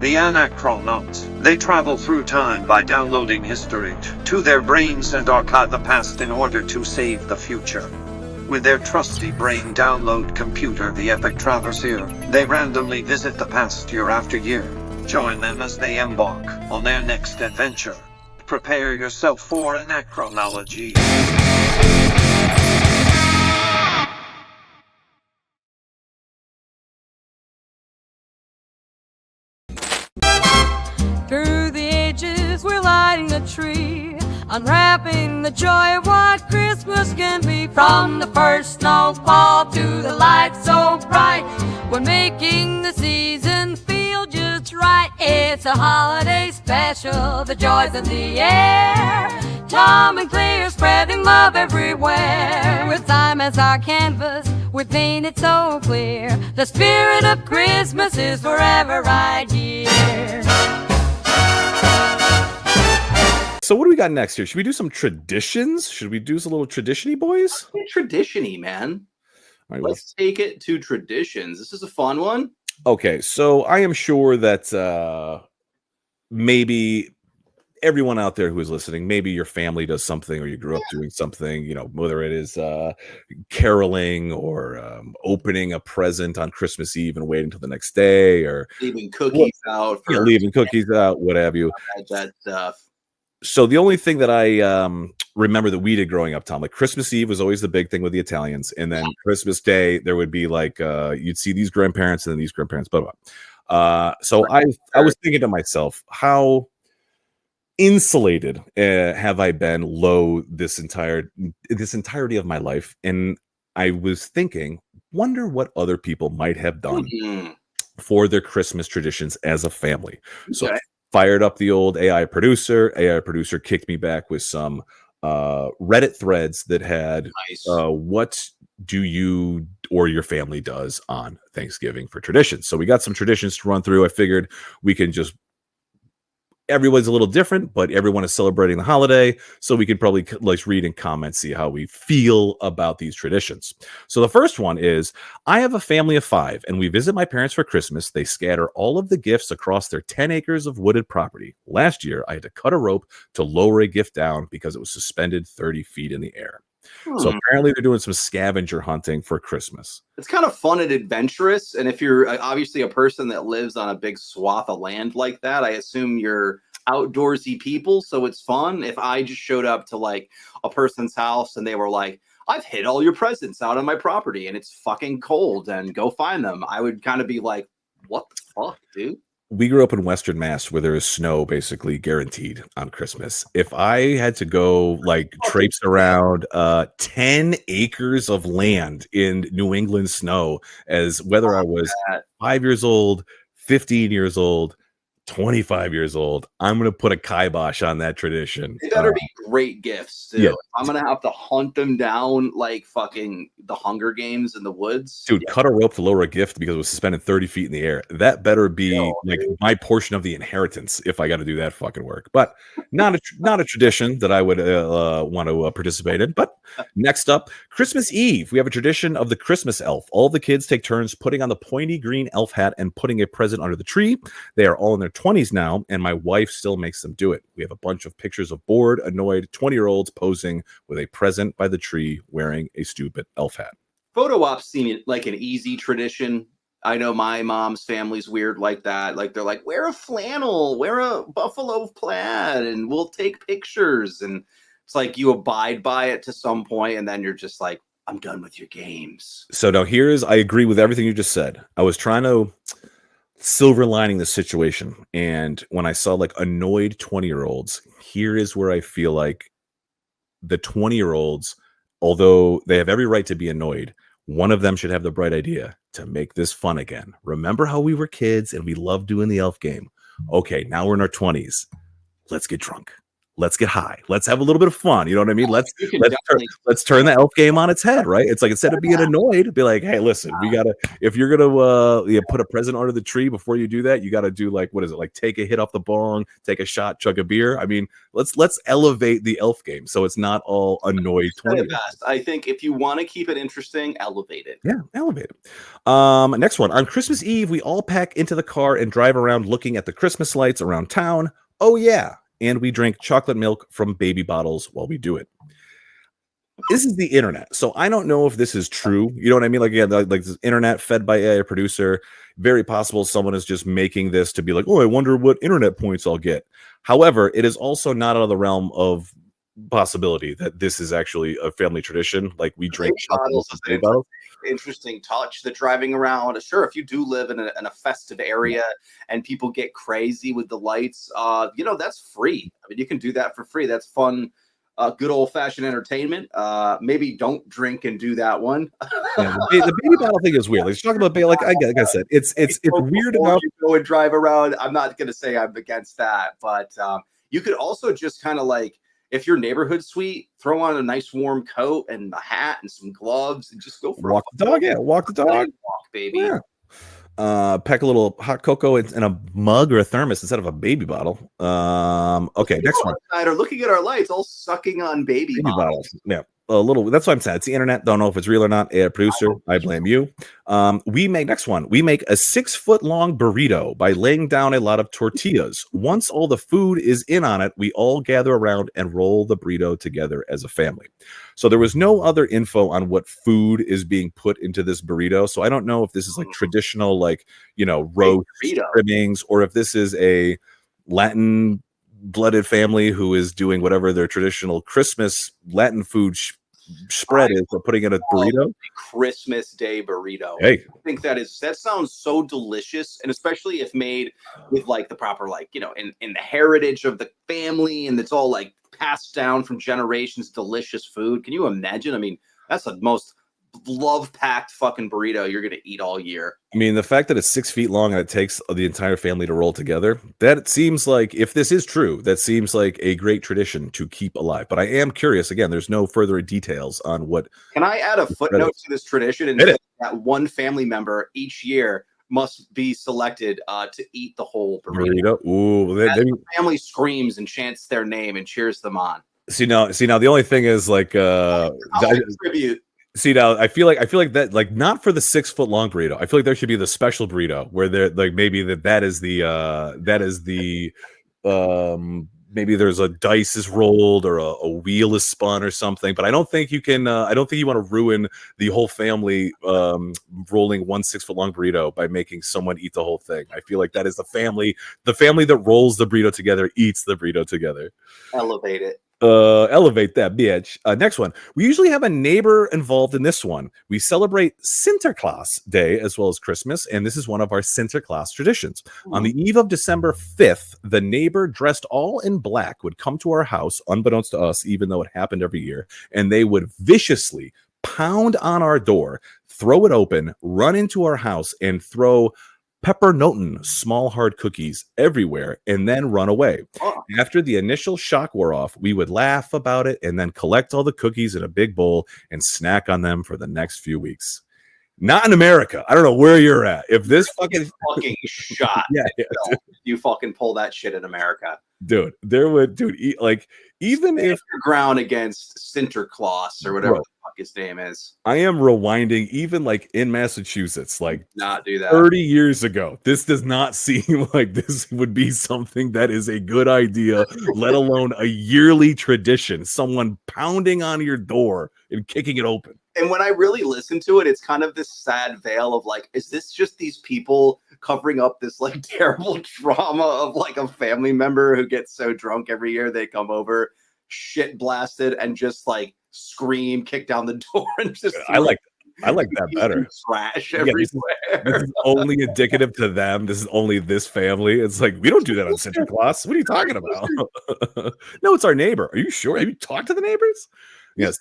The Anachronauts. They travel through time by downloading history to their brains and archive the past in order to save the future. With their trusty brain download computer, the Epic Traversier, they randomly visit the past year after year. Join them as they embark on their next adventure. Prepare yourself for anachronology. Through the ages we're lighting a tree, unwrapping the joy of what Christmas can be. From the first snowfall to the lights so bright, we're making the season feel just right. It's a holiday special, the joys in the air. Calm and clear, spreading love everywhere. With time as our canvas, we paint it so clear. The spirit of Christmas is forever right here. So what do we got next here? Should we do some traditions? Should we do some little tradition-y, boys? Tradition-y, man. All right, Let's take it to traditions. This is a fun one. Okay, so I am sure that maybe everyone out there who is listening, maybe your family does something or you grew up doing something, you know, whether it is caroling or opening a present on Christmas Eve and waiting until the next day, or leaving cookies out. Leaving cookies out, what have you. That stuff. So the only thing that I remember that we did growing up, Tom, like Christmas Eve was always the big thing with the Italians. And then Christmas Day, there would be like, you'd see these grandparents and then these grandparents, blah, blah. So I was thinking to myself, how insulated have I been this entirety of my life? And I was thinking, wonder what other people might have done for their Christmas traditions as a family. Okay. So fired up the old AI producer. AI producer kicked me back with some Reddit threads that had what do you or your family does on Thanksgiving for traditions. So we got some traditions to run through. I figured we can just, everyone's a little different, but everyone is celebrating the holiday. So we could probably like read and comment, see how we feel about these traditions. So the first one is, I have a family of 5 and we visit my parents for Christmas. They scatter all of the gifts across their 10 acres of wooded property. Last year, I had to cut a rope to lower a gift down because it was suspended 30 feet in the air. So apparently they're doing some scavenger hunting for Christmas. It's kind of fun and adventurous. And if you're obviously a person that lives on a big swath of land like that, I assume you're outdoorsy people. So it's fun. If I just showed up to like a person's house and they were like, I've hid all your presents out on my property and it's fucking cold and go find them, I would kind of be like, what the fuck, dude? We grew up in Western Mass where there is snow basically guaranteed on Christmas. If I had to go like traipse around 10 acres of land in New England snow, as whether I was 5 years old, 15 years old, 25 years old, I'm going to put a kibosh on that tradition. They better be great gifts, too. Yeah. I'm going to have to hunt them down like fucking the Hunger Games in the woods. Dude, cut a rope to lower a gift because it was suspended 30 feet in the air. That better be like my portion of the inheritance if I got to do that fucking work. But not a tradition that I would want to participate in. But next up, Christmas Eve. We have a tradition of the Christmas elf. All the kids take turns putting on the pointy green elf hat and putting a present under the tree. They are all in their 20s now, and my wife still makes them do it. We have a bunch of pictures of bored, annoyed 20-year-olds posing with a present by the tree wearing a stupid elf hat. Photo ops seem like an easy tradition. I know my mom's family's weird like that. Like they're like, wear a flannel, wear a buffalo plaid, and we'll take pictures. And it's like you abide by it to some point, and then you're just like, I'm done with your games. So now I agree with everything you just said. I was trying to silver lining the situation, and when I saw like annoyed 20-year-olds, here is where I feel like the 20-year-olds, although they have every right to be annoyed, one of them should have the bright idea to make this fun again. Remember how we were kids and we loved doing the elf game? Okay, now we're in our 20s. Let's get drunk. let's get high. Let's have a little bit of fun. You know what I mean? Let's You can let's definitely let's turn the elf game on its head, right? It's like instead of being annoyed, be like, hey, listen, we gotta if you're gonna put a present under the tree before you do that, you gotta do like what is it? Like take a hit off the bong, take a shot, chug a beer. I mean, let's elevate the elf game so it's not all annoyed say it 20. best. I think if you want to keep it interesting, elevate it. Yeah, elevate it. Next one. On Christmas Eve, we all pack into the car and drive around looking at the Christmas lights around town. Oh yeah. And we drink chocolate milk from baby bottles while we do it. This is the internet. So I don't know if this is true. You know what I mean? Like, again, like this internet fed by AI producer. Very possible someone is just making this to be like, oh, I wonder what internet points I'll get. However, it is also not out of the realm of possibility that this is actually a family tradition. Like we drink chocolate milk from baby bottles. Interesting touch. The driving around. Sure, if you do live in a festive area and people get crazy with the lights, that's free. I mean, you can do that for free. That's fun. Good old fashioned entertainment. Maybe don't drink and do that one. Yeah, the baby bottle thing is weird. Let's talk about baby. Like I said, it's weird enough. You go and drive around. I'm not going to say I'm against that, but you could also just kind of like, if your neighborhood's sweet, throw on a nice warm coat and a hat and some gloves and just go for Walk the dog. Yeah, walk the dog. Walk, baby. Yeah. Pack a little hot cocoa in a mug or a thermos instead of a baby bottle. Okay, next one. Or looking at our lights, all sucking on baby bottles. Yeah, a little. That's what I'm saying. It's the internet. Don't know if it's real or not. Producer, I blame you. We make a 6-foot-long burrito by laying down a lot of tortillas. Once all the food is in on it, we all gather around and roll the burrito together as a family. So there was no other info on what food is being put into this burrito. So I don't know if this is like traditional, like, roast trimmings, or if this is a Latin blooded family who is doing whatever their traditional Christmas Latin food spread is for putting in a burrito. Christmas Day burrito. Hey, I think that sounds so delicious, and especially if made with like the proper, like, in the heritage of the family, and it's all like passed down from generations. Delicious food. Can you imagine? I mean, that's the most love-packed fucking burrito you're gonna eat all year. I mean, the fact that it's 6 feet long and it takes the entire family to roll together, that seems like, if this is true, that seems like a great tradition to keep alive. But I am curious. Again, there's no further details on what. Can I add a footnote to this tradition and say that one family member each year must be selected to eat the whole burrito? Ooh, the family screams and chants their name and cheers them on. See now, the only thing is like tribute. See now, I feel like that, like, not for the 6-foot-long burrito. I feel like there should be the special burrito where they're like, maybe that is the maybe there's a dice is rolled or a wheel is spun or something. But I don't think you can. I don't think you want to ruin the whole family rolling one 6-foot-long burrito by making someone eat the whole thing. I feel like that is the family that rolls the burrito together eats the burrito together. Elevate it. Elevate that bitch. Next one. We usually have a neighbor involved in this one. We celebrate Sinterklaas Day as well as Christmas, and this is one of our Sinterklaas traditions. On the eve of December 5th, the neighbor dressed all in black would come to our house, unbeknownst to us, even though it happened every year, and they would viciously pound on our door, throw it open, run into our house, and throw Pepper Noten small hard cookies everywhere, and then run away. After the initial shock wore off, we would laugh about it and then collect all the cookies in a big bowl and snack on them for the next few weeks. Not in America. I don't know where you're at. If this fucking shot, you fucking pull that shit in America, dude. Even if ground against Sinterklaas or whatever the fuck his name is. I am rewinding, even like in Massachusetts, like not do that 30 years ago. This does not seem like this would be something that is a good idea, let alone a yearly tradition. Someone pounding on your door and kicking it open. And when I really listen to it, it's kind of this sad veil of like, is this just these people covering up this like terrible trauma of like a family member who gets so drunk every year they come over, shit blasted, and just like scream, kick down the door, and just I like that better. Trash everywhere. This is only indicative to them. This is only this family. It's like, we don't do that on Sinterklaas. What are you talking about? No, it's our neighbor. Are you sure? Have you talked to the neighbors? Yes.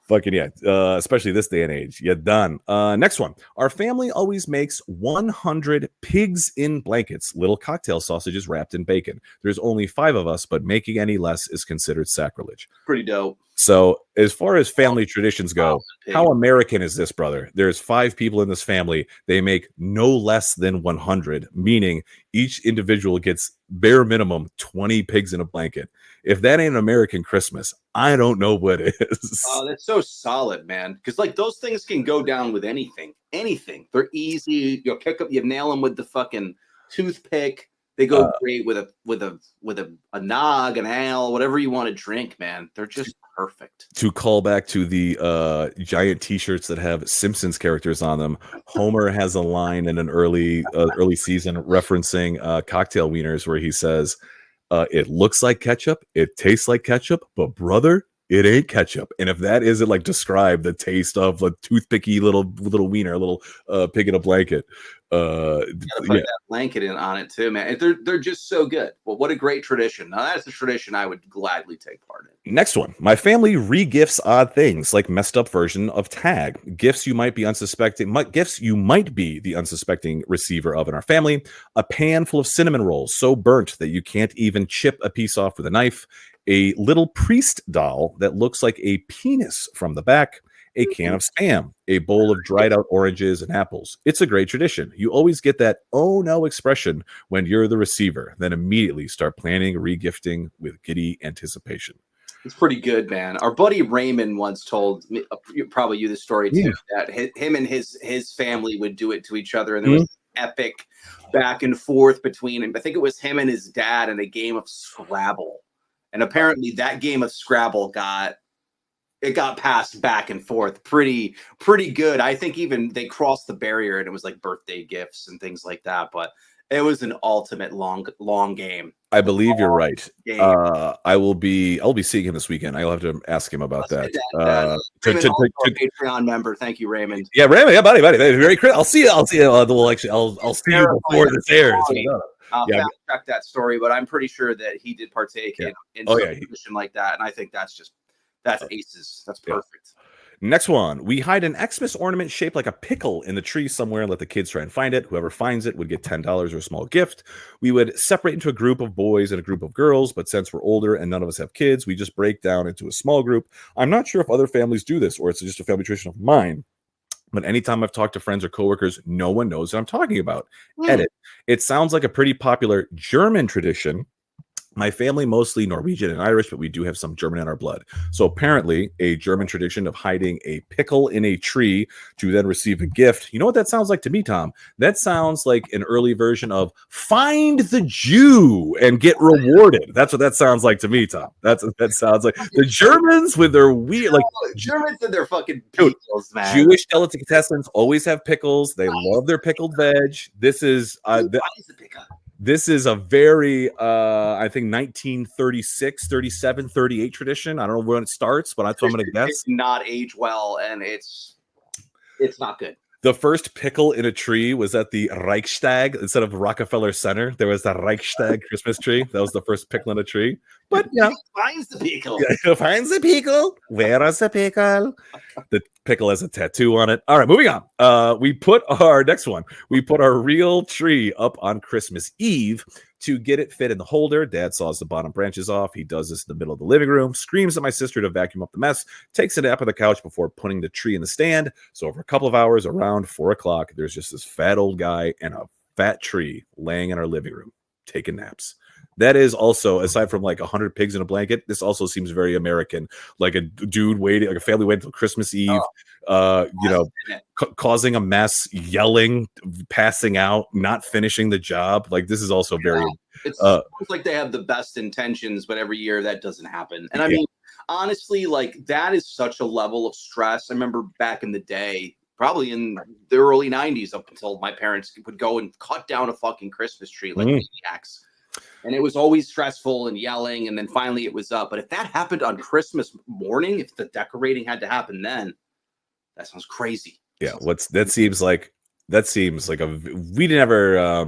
Fucking yeah. Especially this day and age. You're done. Next one. Our family always makes 100 pigs in blankets, little cocktail sausages wrapped in bacon. There's only 5 of us, but making any less is considered sacrilege. Pretty dope. So as far as family traditions go, Pig. how American is this, brother? There's 5 people in this family. They make no less than 100, meaning each individual gets bare minimum 20 pigs in a blanket. If that ain't American Christmas, I don't know what is. Oh, that's so solid, man. Because like those things can go down with anything. Anything. They're easy. You pick up, you nail them with the fucking toothpick. They go great with a nog, an ale, whatever you want to drink, man. They're just perfect. To call back to the giant T-shirts that have Simpsons characters on them, Homer has a line in an early season referencing cocktail wieners where he says, "It looks like ketchup, it tastes like ketchup, but brother, it ain't ketchup." And if that isn't like describe the taste of a toothpicky little wiener, little pig in a blanket, Put that blanket in on it too, man. They're just so good. Well, what a great tradition. Now that's a tradition I would gladly take part in. Next one. My family re-gifts odd things like messed up version of tag. Gifts you might be unsuspecting. Gifts you might be the unsuspecting receiver of in our family. A pan full of cinnamon rolls so burnt that you can't even chip a piece off with a knife. A little priest doll that looks like a penis from the back. A can of Spam, a bowl of dried out oranges and apples. It's a great tradition. You always get that "oh no" expression when you're the receiver, then immediately start planning re-gifting with giddy anticipation. It's pretty good, man. Our buddy Raymond once told me, probably you, the story too, that him and his family would do it to each other, and there was epic back and forth between him. I think it was him and his dad in a game of Scrabble, and apparently that game of Scrabble got passed back and forth pretty good. I think even they crossed the barrier and it was like birthday gifts and things like that, but it was an ultimate long game. I believe you're right. I'll be seeing him this weekend. I'll have to ask him about that. Patreon member. Thank you, Raymond. Yeah, Raymond. Yeah, buddy. Very I'll see you. I'll see you before this airs. I'll check that story, but I'm pretty sure that he did partake in some tradition like that, and I think that's aces. That's perfect. Next one. We hide an Xmas ornament shaped like a pickle in the tree somewhere and let the kids try and find it. Whoever finds it would get $10 or a small gift. We would separate into a group of boys and a group of girls, but since we're older and none of us have kids, we just break down into a small group. I'm not sure if other families do this or it's just a family tradition of mine, but anytime I've talked to friends or coworkers, no one knows what I'm talking about. Edit. It sounds like a pretty popular German tradition. My family, mostly Norwegian and Irish, but we do have some German in our blood. So apparently a German tradition of hiding a pickle in a tree to then receive a gift. You know what that sounds like to me, Tom? That sounds like an early version of Find the Jew and get rewarded. That's what that sounds like to me, Tom. That sounds like the Germans with their weird, like Germans and their fucking pickles, man. Jewish delicatessens always have pickles. They love their pickled veg. This is This is a very, I think 1936, 37, 38 tradition. I don't know when it starts, but I'm going to guess. It's not age well, and it's not good. The first pickle in a tree was at the Reichstag instead of Rockefeller Center. There was the Reichstag Christmas tree. That was the first pickle in a tree. But yeah, finds the pickle. Yeah, finds the pickle. Where is the pickle? The pickle has a tattoo on it. All right, moving on. We put our real tree up on Christmas Eve to get it fit in the holder. Dad saws the bottom branches off. He does this in the middle of the living room, screams at my sister to vacuum up the mess, takes a nap on the couch before putting the tree in the stand. So over a couple of hours, around 4 o'clock, there's just this fat old guy and a fat tree laying in our living room, taking naps. That is also, aside from like 100 pigs in a blanket, this also seems very American. Like a dude waiting, like a family waiting until Christmas Eve, causing a mess, yelling, passing out, not finishing the job. Like this is also very. It's like they have the best intentions, but every year that doesn't happen. And I mean, honestly, like that is such a level of stress. I remember back in the day, probably in the early 90s, up until my parents would go and cut down a fucking Christmas tree like maniacs. And it was always stressful and yelling, and then finally it was up. But if that happened on Christmas morning, if the decorating had to happen then, that sounds crazy. Yeah, that seems like we never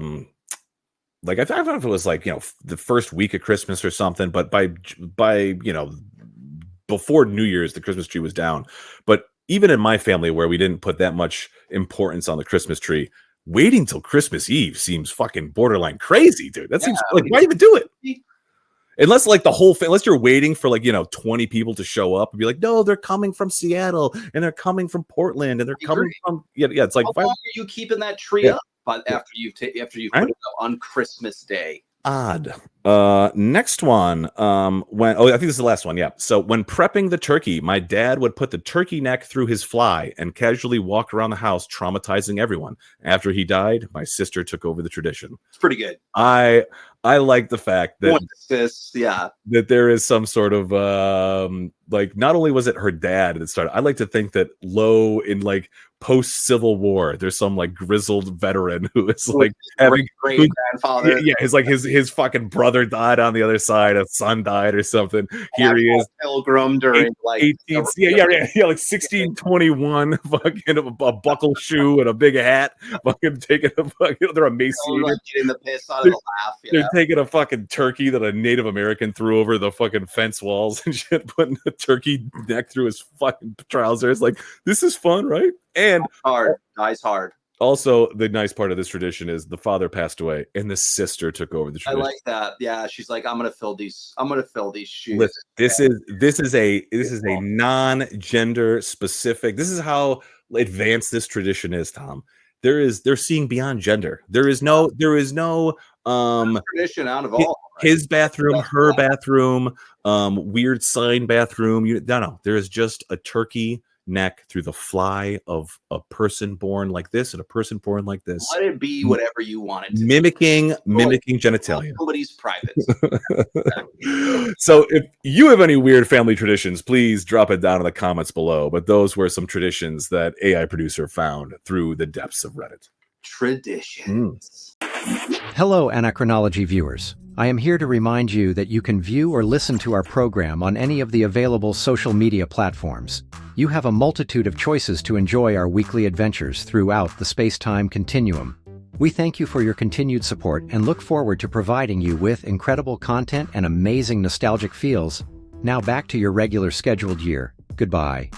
like I don't know if it was like, you know, the first week of Christmas or something, but by before New Year's, the Christmas tree was down. But even in my family, where we didn't put that much importance on the Christmas tree, waiting till Christmas Eve seems fucking borderline crazy, dude. That seems like, why even do it? Unless like the whole unless you're waiting for like, 20 people to show up and be like, no, they're coming from Seattle and they're coming from Portland and they're coming from it's like, how long are you keeping that tree up? But after you put it up on Christmas Day. Odd. Next one. I think this is the last one. Yeah. So when prepping the turkey, my dad would put the turkey neck through his fly and casually walk around the house, traumatizing everyone. After he died, my sister took over the tradition. It's pretty good. I like the fact that that there is some sort of like, not only was it her dad that started, I like to think that low in like post Civil War, there's some like grizzled veteran who is like having great grandfather. Yeah, it's like his fucking brother died on the other side, a son died or something. Here he is, pilgrim during like 18, like 1621, fucking a buckle shoe and a big hat, fucking taking a fucking, they're emaciated, like getting the piss out of the laugh. They're taking a fucking turkey that a Native American threw over the fucking fence walls and shit, putting the turkey neck through his fucking trousers. Like, this is fun, right? And dies hard. Also, the nice part of this tradition is the father passed away and the sister took over the tradition. I like that. Yeah, she's like, I'm gonna fill these shoes. Listen, this is a non-gender specific. This is how advanced this tradition is, Tom. They're seeing beyond gender. There is no tradition out of all. His bathroom, her bathroom, weird sign bathroom. No. There is just a turkey neck through the fly of a person born like this and a person born like this. Let it be whatever you want it to mimicking genitalia. Nobody's private. So if you have any weird family traditions, please drop it down in the comments below. But those were some traditions that AI producer found through the depths of Reddit. Traditions. Hello, Anachronology viewers. I am here to remind you that you can view or listen to our program on any of the available social media platforms. You have a multitude of choices to enjoy our weekly adventures throughout the space-time continuum. We thank you for your continued support and look forward to providing you with incredible content and amazing nostalgic feels. Now back to your regular scheduled year. Goodbye.